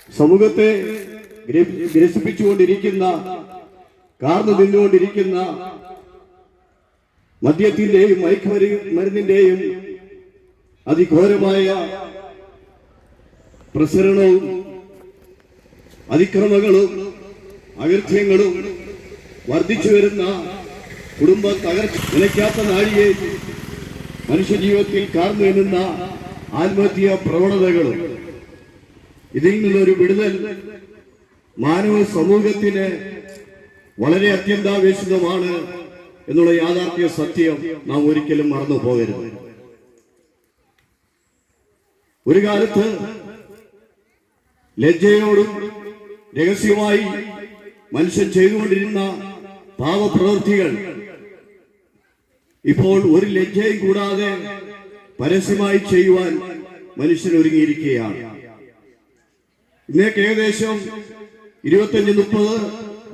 സമൂഹത്തെ ഗ്രസിപ്പിച്ചുകൊണ്ടിരിക്കുന്ന, കാർന്നു നിന്നുകൊണ്ടിരിക്കുന്ന മദ്യത്തിന്റെയും മയക്കുമരുന്നിന്റെയും അതിഘോരമായ പ്രസരണവും അതിക്രമങ്ങളും അകൃത്യങ്ങളും വർദ്ധിച്ചു വരുന്ന കുടുംബ തകർച്ച നിലയ്ക്കാത്ത നാഴിയെ മനുഷ്യജീവിതത്തിൽ കാർന്നു എന്നുന്ന ആത്മഹത്യാ പ്രവണതകളും ഇതിൽ നിന്നൊരു വിടുതൽ മാനവ സമൂഹത്തിന് വളരെ അത്യന്താപേക്ഷിതമാണ് എന്നുള്ള യാഥാർത്ഥ്യ സത്യം നാം ഒരിക്കലും മറന്നു പോകരുത്. ഒരു കാലത്ത് ലജ്ജയോടും രഹസ്യമായി മനുഷ്യൻ ചെയ്തുകൊണ്ടിരുന്ന പാപപ്രവൃത്തികൾ ഇപ്പോൾ ഒരു ലജ്ജയും കൂടാതെ പരസ്യമായി ചെയ്യുവാൻ മനുഷ്യൻ ഒരുങ്ങിയിരിക്കുകയാണ്. ഇന്നേക്ക് ഏകദേശം 25, 30,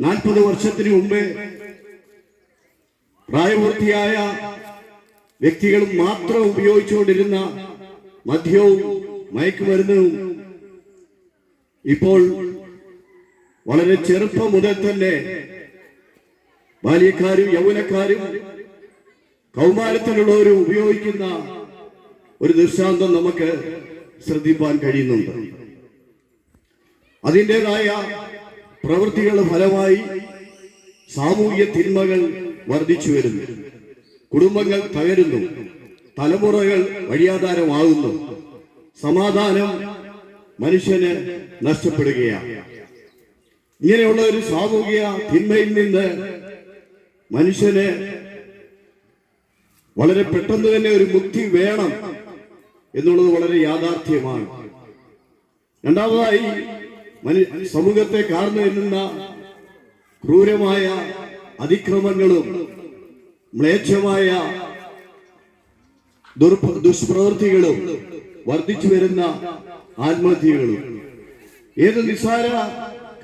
40 വർഷത്തിന് മുമ്പേ പ്രായപൂർത്തിയായ വ്യക്തികൾ മാത്രം ഉപയോഗിച്ചുകൊണ്ടിരുന്ന മദ്യവും മയക്കുമരുന്നും ഇപ്പോൾ വളരെ ചെറുപ്പം മുതൽ തന്നെ ബാല്യക്കാരും യൗവനക്കാരും കൗമാരത്തിലുള്ളവരും ഉപയോഗിക്കുന്ന ഒരു ദൃഷ്ടാന്തം നമുക്ക് ശ്രദ്ധിക്കാൻ കഴിയുന്നുണ്ട്. അതിൻ്റെതായ പ്രവൃത്തികളുടെ ഫലമായി സാമൂഹിക തിന്മകൾ വർദ്ധിച്ചു വരുന്നു, കുടുംബങ്ങൾ തകരുന്നു, തലമുറകൾ വഴിയാധാരമാകുന്നു, സമാധാനം മനുഷ്യന് നഷ്ടപ്പെടുകയാണ്. ഇങ്ങനെയുള്ള ഒരു സാമൂഹിക തിന്മയിൽ നിന്ന് മനുഷ്യന് വളരെ പെട്ടെന്ന് തന്നെ ഒരു മുക്തി വേണം എന്നുള്ളത് വളരെ യാഥാർത്ഥ്യമാണ്. രണ്ടാമതായി സമൂഹത്തെ കാർന്നു എന്നുന്ന ക്രൂരമായ അതിക്രമങ്ങളും മ്ലേച്ഛമായ ദുഷ്പ്രവൃത്തികളും വർദ്ധിച്ചു വരുന്ന ആത്മഹത്യകളും. ഏത് നിസ്സാര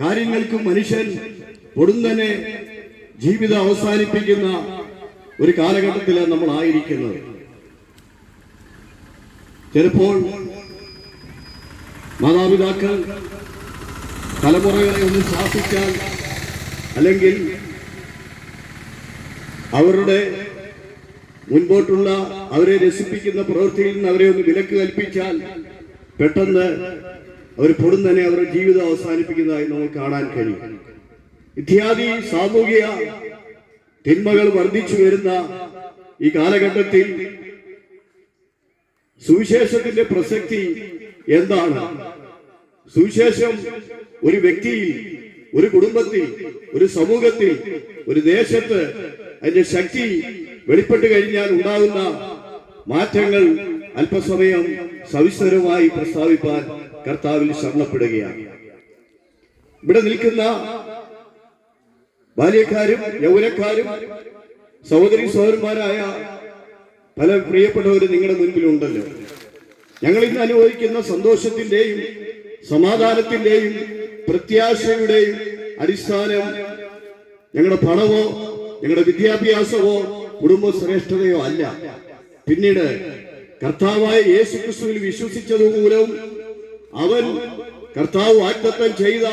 കാര്യങ്ങൾക്കും മനുഷ്യൻ പൊടുന്നനെ ജീവിതം അവസാനിപ്പിക്കുന്ന ഒരു കാലഘട്ടത്തിലാണ് നമ്മൾ ആയിരിക്കുന്നത്. ചിലപ്പോൾ മാതാപിതാക്കൾ തലമുറകളെ ഒന്ന് ശാസിച്ചാൽ, അല്ലെങ്കിൽ അവരുടെ മുൻപോട്ടുള്ള അവരെ രസിപ്പിക്കുന്ന പ്രവൃത്തിയിൽ നിന്ന് അവരെ ഒന്ന് വിലക്ക് കൽപ്പിച്ചാൽ പെട്ടെന്ന് അവർ പൊടുന്നനെ അവരുടെ ജീവിതം അവസാനിപ്പിക്കുന്നതായി നമുക്ക് കാണാൻ കഴിയും. ഇത്യാദി സാമൂഹിക തിന്മകൾ വർദ്ധിച്ചു വരുന്ന ഈ കാലഘട്ടത്തിൽ സുവിശേഷത്തിന്റെ പ്രസക്തി എന്താണ്? സുവിശേഷം ഒരു വ്യക്തിയിൽ, ഒരു കുടുംബത്തിൽ, ഒരു സമൂഹത്തിൽ, ഒരു ദേശത്ത് അതിന്റെ ശക്തി വെളിപ്പെട്ട് കഴിഞ്ഞാൽ ഉണ്ടാകുന്ന മാറ്റങ്ങൾ അല്പസമയം സവിസ്തരമായി പ്രസ്താവിപ്പാൻ കർത്താവിൽ ശരണപ്പെടുകയാണ്. ഇവിടെ നിൽക്കുന്ന ബാല്യക്കാരും യൗവനക്കാരും സഹോദരി സഹോദരന്മാരായ പല പ്രിയപ്പെട്ടവരും നിങ്ങളുടെ മുൻപിലുണ്ടല്ലോ. ഞങ്ങൾ ഇന്ന് അനുഭവിക്കുന്ന സന്തോഷത്തിന്റെയും സമാധാനത്തിന്റെയും പ്രത്യാശയുടെയും അടിസ്ഥാനം ഞങ്ങളുടെ പണമോ ഞങ്ങളുടെ വിദ്യാഭ്യാസമോ കുടുംബ ശ്രേഷ്ഠതയോ അല്ല. പിന്നീട് കർത്താവായ യേശു ക്രിസ്തുവിൽ വിശ്വസിച്ചതുമൂലവും അവൻ കർത്താവ് വാഗ്ദത്തം ചെയ്ത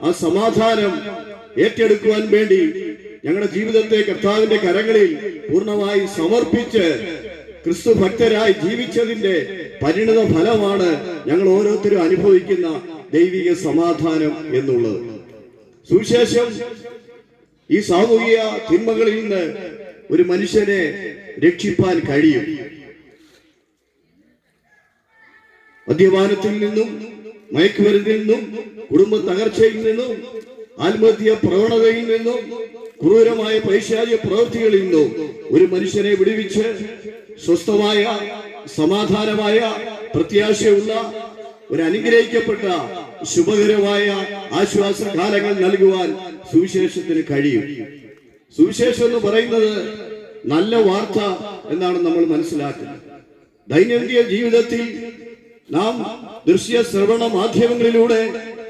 ആ സമാധാനം ഏറ്റെടുക്കുവാൻ വേണ്ടി ഞങ്ങളുടെ ജീവിതത്തെ കർത്താവിന്റെ കരങ്ങളിൽ പൂർണ്ണമായി സമർപ്പിച്ച് ക്രിസ്തു ഭക്തരായി ജീവിച്ചതിന്റെ പരിണിത ഫലമാണ് ഞങ്ങൾ ഓരോരുത്തരും അനുഭവിക്കുന്ന ദൈവിക സമാധാനം എന്നുള്ളത്. സുവിശേഷം ഈ സാമൂഹിക തിന്മകളിൽ നിന്ന് ഒരു മനുഷ്യനെ രക്ഷിപ്പാൻ കഴിയും. മദ്യപാനത്തിൽ നിന്നും, മയക്കുമരുന്നിൽ നിന്നും, കുടുംബ തകർച്ചയിൽ നിന്നും, ആത്മഹത്യ പ്രവണതയിൽ നിന്നും, ക്രൂരമായ പൈശാചിക പ്രവൃത്തികളിൽ നിന്നും ഒരു മനുഷ്യനെ വിടുവിച്ച് സ്വസ്ഥമായ, സമാധാനമായ, പ്രത്യാശയുള്ള ഒരു അനുഗ്രഹിക്കപ്പെട്ട ശുഭകരമായ ആശ്വാസ കാലങ്ങൾ നൽകുവാൻ സുവിശേഷത്തിന് കഴിയും. സുവിശേഷം എന്ന് പറയുന്നത് നല്ല വാർത്ത എന്നാണ് നമ്മൾ മനസ്സിലാക്കുന്നത്. ദൈനംദിന ജീവിതത്തിൽ നാം ദൃശ്യ ശ്രവണ മാധ്യമങ്ങളിലൂടെ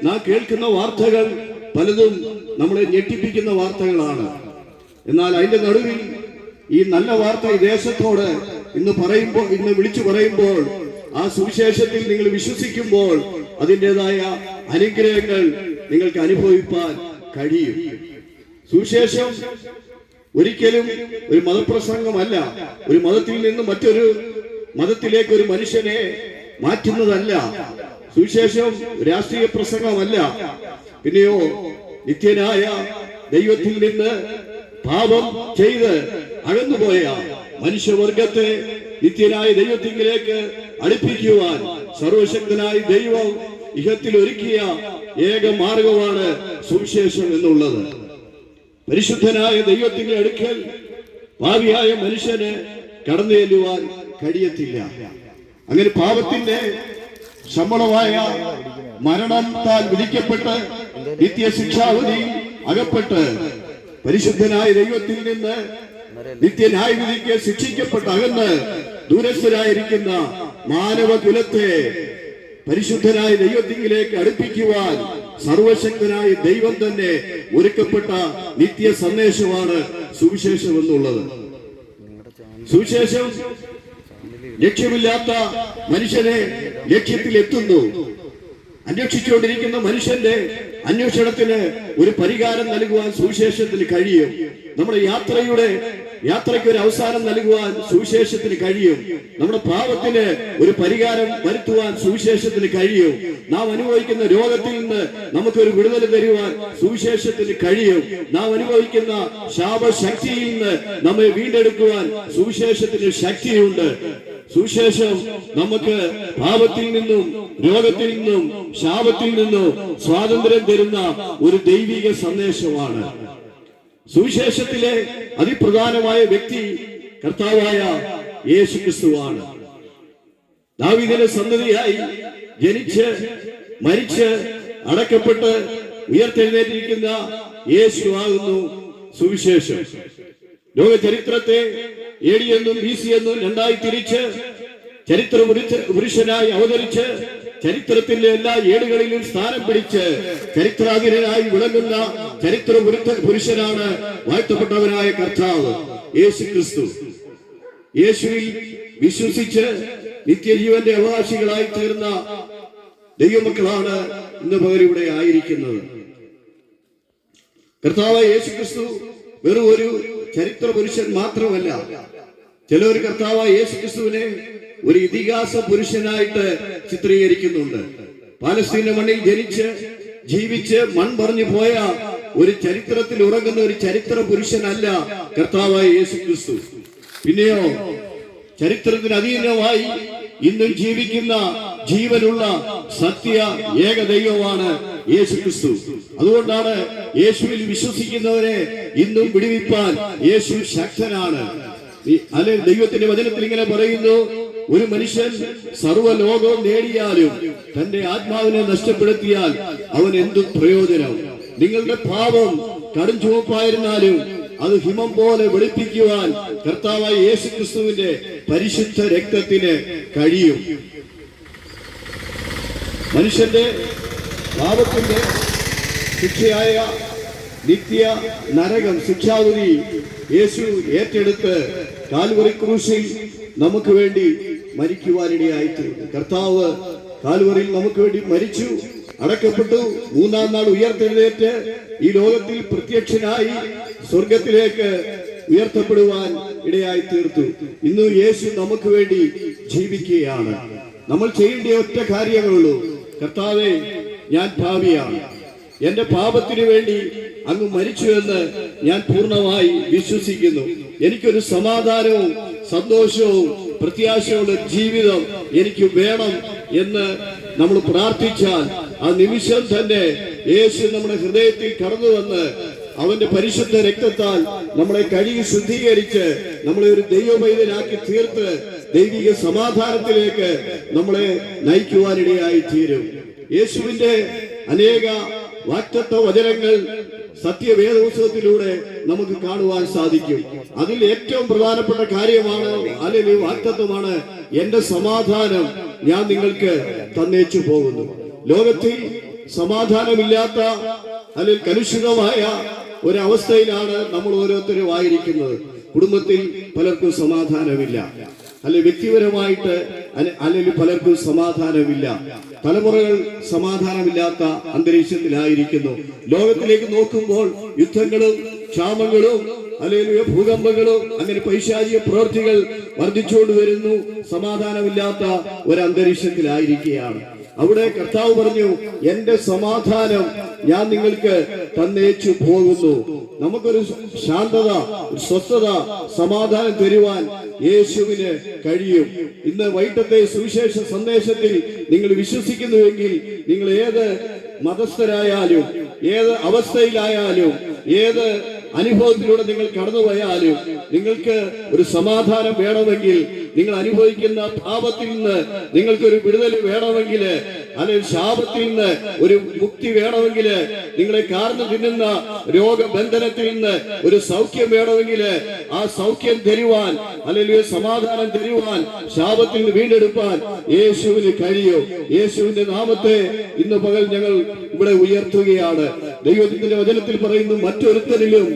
നാം കേൾക്കുന്ന വാർത്തകൾ പലതും നമ്മളെ ഞെട്ടിപ്പിക്കുന്ന വാർത്തകളാണ്. എന്നാൽ അതിന്റെ നടുവിൽ ഈ നല്ല വാർത്ത ഈ ദേശത്തോട് ഇന്ന് വിളിച്ചു പറയുമ്പോൾ, ആ സുവിശേഷത്തിൽ നിങ്ങൾ വിശ്വസിക്കുമ്പോൾ അതിൻ്റെതായ അനുഗ്രഹങ്ങൾ നിങ്ങൾക്ക് അനുഭവിപ്പാൻ കഴിയും. സുവിശേഷം ഒരിക്കലും ഒരു മതപ്രസംഗമല്ല. ഒരു മതത്തിൽ നിന്ന് മറ്റൊരു മതത്തിലേക്ക് ഒരു മനുഷ്യനെ മാറ്റുന്നതല്ല. സുവിശേഷം രാഷ്ട്രീയ പ്രസംഗമല്ല. പിന്നെയോ നിത്യനായ ദൈവത്തിൽ നിന്ന് പാപം ചെയ്ത് അകന്നുപോയ മനുഷ്യവർഗത്തെ നിത്യനായ ദൈവത്തിലേക്ക് അടുപ്പിക്കുവാൻ സർവശക്തനായ ദൈവം ഇഹത്തിൽ ഒരുക്കിയ ഏക മാർഗമാണ് സുവിശേഷം എന്നുള്ളത്. പരിശുദ്ധനായ ദൈവത്തിന്റെ അടുക്കൽ പാപിയായ മനുഷ്യന് കടന്നു ചെല്ലുവാൻ കഴിയത്തില്ല. അങ്ങനെ പാപത്തിന്റെ ശമ്പളമായ മരണത്താൽ വിധിക്കപ്പെട്ട് നിത്യശിക്ഷാവിധി അകപ്പെട്ട് പരിശുദ്ധനായ ദൈവത്തിൽ നിന്ന് നിത്യന്യായവിധിക്ക് ശിക്ഷിക്കപ്പെട്ട് അകന്ന് ദൂരസ്ഥരായിരിക്കുന്ന മാനവകുലത്തെ പരിശുദ്ധനായ ദൈവത്തിലേക്ക് അടുപ്പിക്കുവാൻ സർവശക്തനായ ദൈവം തന്നെ ഒരുക്കപ്പെട്ട നിത്യ സന്ദേശമാണ് സുവിശേഷം എന്നുള്ളത്. സുവിശേഷം ലക്ഷ്യമില്ലാത്ത മനുഷ്യനെ ലക്ഷ്യത്തിൽ എത്തുന്നു. അന്വേഷിച്ചുകൊണ്ടിരിക്കുന്ന മനുഷ്യന്റെ അന്വേഷണത്തിന് ഒരു പരിഹാരം നൽകുവാൻ സുവിശേഷത്തിന് കഴിയും. നമ്മുടെ യാത്രയ്ക്ക് ഒരു അവസാനം നൽകുവാൻ സുവിശേഷത്തിന് കഴിയും. നമ്മുടെ പാപത്തിന് ഒരു പരിഹാരം വരുത്തുവാൻ സുവിശേഷത്തിന് കഴിയും. നാം അനുഭവിക്കുന്ന രോഗത്തിൽ നിന്ന് നമുക്കൊരു വിടുതൽ തരുവാൻ സുവിശേഷത്തിന് കഴിയും. നാം അനുഭവിക്കുന്ന ശാപശക്തിയിൽ നിന്ന് നമ്മെ വീണ്ടെടുക്കുവാൻ സുവിശേഷത്തിന് ശക്തിയുണ്ട്. സുവിശേഷം നമുക്ക് പാപത്തിൽ നിന്നും രോഗത്തിൽ നിന്നും ശാപത്തിൽ നിന്നും സ്വാതന്ത്ര്യം തരുന്ന ഒരു ദൈവിക സന്ദേശമാണ്. സുവിശേഷത്തിലെ അതിപ്രധാനമായ വ്യക്തി കർത്താവായ യേശുക്രിസ്തുവാണ്. ദാവീദിന്റെ സന്തതിയായി ജനിച്ച് മരിച്ച് അടക്കപ്പെട്ട് ഉയർത്തെഴുന്നേറ്റിരിക്കുന്ന യേശു ആകുന്നു സുവിശേഷം. ലോക ചരിത്രത്തെ AD എന്നും BC എന്നും രണ്ടായി തിരിച്ച് ചരിത്ര പുരുഷനായി അവതരിച്ച് ചരിത്രത്തിന്റെ എല്ലാ ഏടുകളിലും സ്ഥാനം പിടിച്ച് ചരിത്രാധീനനായി വിളങ്ങുന്ന ചരിത്ര പുരുഷനാണ് വാഴ്ത്തപ്പെട്ടവനായ കർത്താവ് യേശുക്രിസ്തു. യേശുവിൽ വിശ്വസിച്ച് നിത്യജീവന്റെ അവകാശികളായി തീർന്ന ദൈവമക്കളാണ് ഇന്ന് പകരം ഇവിടെ ആയിരിക്കുന്നത്. കർത്താവ് യേശുക്രിസ്തു വെറും ഒരു ചരിത്ര പുരുഷൻ മാത്രമല്ല. ചിലർ കർത്താവ് യേശുക്രിസ്തുവിനെ ഒരു ഇതിഹാസ പുരുഷനായിട്ട് ചിത്രീകരിക്കുന്നുണ്ട്. പാലസ്തീന മണ്ണിൽ ജനിച്ച് ജീവിച്ച് മൺപറഞ്ഞു പോയ ഒരു ചരിത്രത്തിൽ ഉറങ്ങുന്ന ഒരു ചരിത്ര പുരുഷനല്ല കർത്താവായ യേശുക്രിസ്തു. പിന്നെയോ ചരിത്രത്തിന് അധീനമായി ഇന്നും ജീവിക്കുന്ന ജീവനുള്ള സത്യ ഏക ദൈവമാണ് യേശുക്രിസ്തു. അതുകൊണ്ടാണ് യേശുവിൽ വിശ്വസിക്കുന്നവരെ ഇന്നും വിടുവിപ്പാൻ യേശു ശക്തനാണ്. അല്ലെ, ദൈവത്തിന്റെ വചനത്തിൽ ഇങ്ങനെ പറയുന്നു, ഒരു മനുഷ്യൻ സർവ്വലോകവും നേടിയാലും തന്റെ ആത്മാവിനെ നഷ്ടപ്പെടുത്തിയാൽ അവൻ എന്തു പ്രയോജനം? നിങ്ങളുടെ പാപം കടും ചുവപ്പായിരുന്നാലും അത് ഹിമം പോലെ വെളുപ്പിക്കുവാൻ കർത്താവായ യേശുക്രിസ്തുവിന്റെ പരിശുദ്ധ രക്തത്തിന് കഴിയും. മനുഷ്യന്റെ പാപത്തിന്റെ ശിക്ഷയായ നിത്യ നരകം ശിക്ഷാവിധി യേശു ഏറ്റെടുത്ത് കാൽവറി ക്രൂശിൽ നമുക്ക് വേണ്ടി മരിക്കുവാനിടയായിത്തീർന്നു. കർത്താവ് കാൽവറിയിൽ നമുക്ക് വേണ്ടി മരിച്ചു, അടക്കപ്പെട്ടു, മൂന്നാം നാൾ ഉയർത്തെഴുന്നേറ്റ് ഈ ലോകത്തിൽ പ്രത്യക്ഷനായി സ്വർഗത്തിലേക്ക് ഉയർത്തപ്പെടുവാൻ ഇടയായി തീർത്തു. ഇന്ന് യേശു നമുക്ക് വേണ്ടി ജീവിക്കുകയാണ്. നമ്മൾ ചെയ്യേണ്ട ഒറ്റ കാര്യങ്ങളുള്ളൂ. കർത്താവേ, ഞാൻ പാപിയാണ്, എന്റെ പാപത്തിനു വേണ്ടി അങ്ങ് മരിച്ചു എന്ന് ഞാൻ പൂർണ്ണമായി വിശ്വസിക്കുന്നു. എനിക്കൊരു സമാധാനവും സന്തോഷവും പ്രത്യാശയുള്ള ജീവിതം എനിക്ക് വേണം എന്ന് നമ്മൾ പ്രാർത്ഥിച്ചാൽ ആ നിമിഷം തന്നെ യേശു നമ്മുടെ ഹൃദയത്തിൽ കടന്നു വന്ന് അവന്റെ പരിശുദ്ധ രക്തത്താൽ നമ്മളെ കഴുകി ശുദ്ധീകരിച്ച് നമ്മളെ ഒരു ദൈവപൈതലാക്കി തീർത്ത് ദൈവിക സമാധാനത്തിലേക്ക് നമ്മളെ നയിക്കുവാനിടയായി തീരും. യേശുവിന്റെ അനേക വാഗ്ദത്ത വചനങ്ങൾ സത്യവേദപുസ്തകത്തിലൂടെ നമുക്ക് കാണുവാൻ സാധിക്കും. അതിൽ ഏറ്റവും പ്രധാനപ്പെട്ട കാര്യമാണ്, അല്ലെങ്കിൽ വാഗ്ദത്തമാണ്, എന്റെ സമാധാനം ഞാൻ നിങ്ങൾക്ക് തന്നേച്ചു പോകുന്നു. ലോകത്തിൽ സമാധാനമില്ലാത്ത അല്ലെങ്കിൽ കലുഷിതമായ ഒരവസ്ഥയിലാണ് നമ്മൾ ഓരോരുത്തരും ആയിരിക്കുന്നത്. കുടുംബത്തിൽ പലർക്കും സമാധാനമില്ല, അല്ലെ വ്യക്തിപരമായിട്ട് അല്ലെങ്കിൽ പലർക്കും സമാധാനമില്ല. തലമുറകൾ സമാധാനമില്ലാത്ത അന്തരീക്ഷത്തിലായിരിക്കുന്നു. ലോകത്തിലേക്ക് നോക്കുമ്പോൾ യുദ്ധങ്ങളും ക്ഷാമങ്ങളും അല്ലെങ്കിൽ ഭൂകമ്പങ്ങളും അങ്ങനെ പൈശാചിക പ്രവൃത്തികൾ വർദ്ധിച്ചുകൊണ്ട് വരുന്നു. സമാധാനമില്ലാത്ത ഒരു അന്തരീക്ഷത്തിലായിരിക്കുകയാണ്. അവിടെ കർത്താവ് പറഞ്ഞു, എന്റെ സമാധാനം ഞാൻ നിങ്ങൾക്ക് തന്നേച്ചു പോകുന്നു. നമുക്കൊരു ശാന്തത, ഒരു സ്വസ്ഥത, സമാധാനം തരുവാൻ യേശുവിന് കഴിയും. ഇന്ന് വൈകിട്ടത്തെ സുവിശേഷ സന്ദേശത്തിൽ നിങ്ങൾ വിശ്വസിക്കുന്നുവെങ്കിൽ, നിങ്ങൾ ഏത് മതസ്ഥരായാലും ഏത് അവസ്ഥയിലായാലും ഏത് അനുഭവത്തിലൂടെ നിങ്ങൾ കടന്നുപോയാലും നിങ്ങൾക്ക് ഒരു സമാധാനം വേണമെങ്കിൽ, നിങ്ങൾ അനുഭവിക്കുന്ന പാപത്തിൽ നിന്ന് നിങ്ങൾക്കൊരു വിടുതൽ വേണമെങ്കിൽ, അല്ലെങ്കിൽ ശാപത്തിൽ നിന്ന് ഒരു മുക്തി വേണമെങ്കിൽ, നിങ്ങളെ കാർന്നു തിന്നുന്ന രോഗബന്ധനത്തിൽ നിന്ന് ഒരു സൗഖ്യം വേണമെങ്കിൽ, ആ സൗഖ്യം തരുവാൻ അല്ലെങ്കിൽ സമാധാനം തരുവാൻ, ശാപത്തിൽ നിന്ന് വീണ്ടെടുപ്പാൻ യേശുവിന് കഴിയും. യേശുവിന്റെ നാമത്തെ ഇന്ന് പകൽ ഞങ്ങൾ ഇവിടെ ഉയർത്തുകയാണ്. ദൈവത്തിന്റെ വചനത്തിൽ പറയുന്നു, മറ്റൊരുത്തരിലും